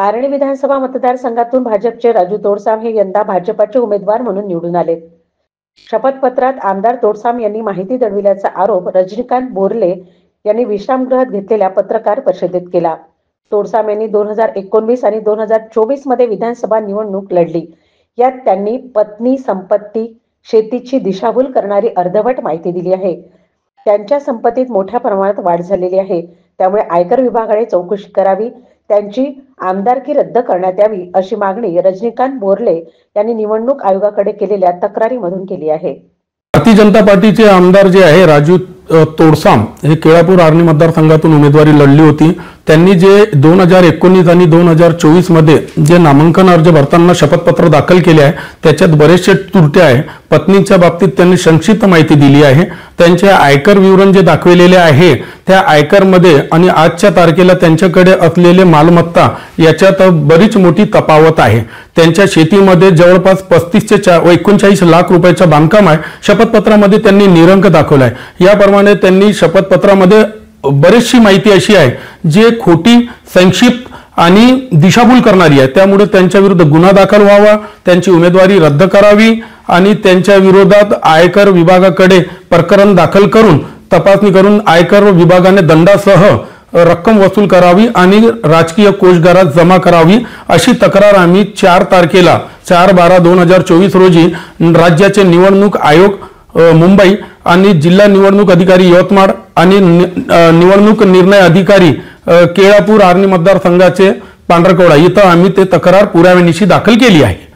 आर्णी विधानसभा मतदारसंघातून भाजपचे राजू तोडसाम हे यंदा भाजपचे उमेदवार म्हणून निवडून आले। शपथपत्रात आमदार तोडसाम यांनी माहिती दडविल्याचा आरोप रजनीकांत बोरले यांनी विश्रामगृहात घेतलेल्या पत्रकार परिषदेत केला। तोडसाम यांनी 2019 आणि 2024 मध्ये विधानसभा निवडणूक लढली। यात त्यांनी पत्नी, संपत्ती, शेतीची दिशाभूल करणारी अर्धवट माहिती दिली आहे। त्यांच्या संपत्तीत मोठ्या प्रमाणात वाढ झालेली आहे, त्यामुळे आयकर विभागाने चौकशी करावी, त्यांची आमदारकी रद्द करण्यात यावी अशी मागणी रजनीकांत बोरले यांनी निवडणूक आयोगाकडे केलेल्या तक्रारीमधून केली आहे। भारतीय जनता पार्टीचे आमदार जे आहे राजू तोडसाम हे केळापूर आर्णी मतदारसंघातून उमेदवारी लढली होती। त्यांनी जे 2019 आणि 2024 मध्ये जे नामांकन अर्ज भरताना शपथपत्र दाखल केले आहे त्याच्यात बरेचसे त्रुटी आहे। पत्नीच्या बाबतीत त्यांनी संक्षिप्त माहिती दिली आहे। त्यांचे आयकर विवरण जे दाखवलेले आहे त्या आयकर मध्ये आणि आजच्या तारखेला त्यांच्याकडे असलेले मालमत्ता याच्यात बरीच मोठी तफावत आहे। त्यांच्या शेतीमध्ये जवळपास 35 ते 39 लाख रुपयाचा बांधकाम आहे। शपथपत्रामध्ये त्यांनी निरंक दाखवला आहे। याप्रमाणे त्यांनी शपथपत्रामध्ये बरीचशी माहिती अशी आहे जे खोटी, संक्षिप्त आणि दिशाभूल करणारी आहे। त्यामुळे त्यांच्या विरुद्ध गुन्हा दाखल व्हावा, त्यांची उमेदवारी रद्द करावी आणि त्यांच्या विरोधात आयकर विभागाकडे प्रकरण दाखल करून तपासणी करून आयकर विभागाने दंडासह रक्कम वसूल करावी आणि राजकीय कोषागारात जमा करावी अशी तक्रार आम्ही 4 तारखेला 4/12/2024 रोजी राज्याचे निवडणूक आयोग मुंबई आणि जिल्हा निवडणूक अधिकारी यवतमाळ आणि निवडणूक निर्णय अधिकारी केळापूर आर्णी मतदारसंघाचे पांढरकवडा इथं आम्ही ते तक्रार पुराव्यानिशी दाखल केली आहे।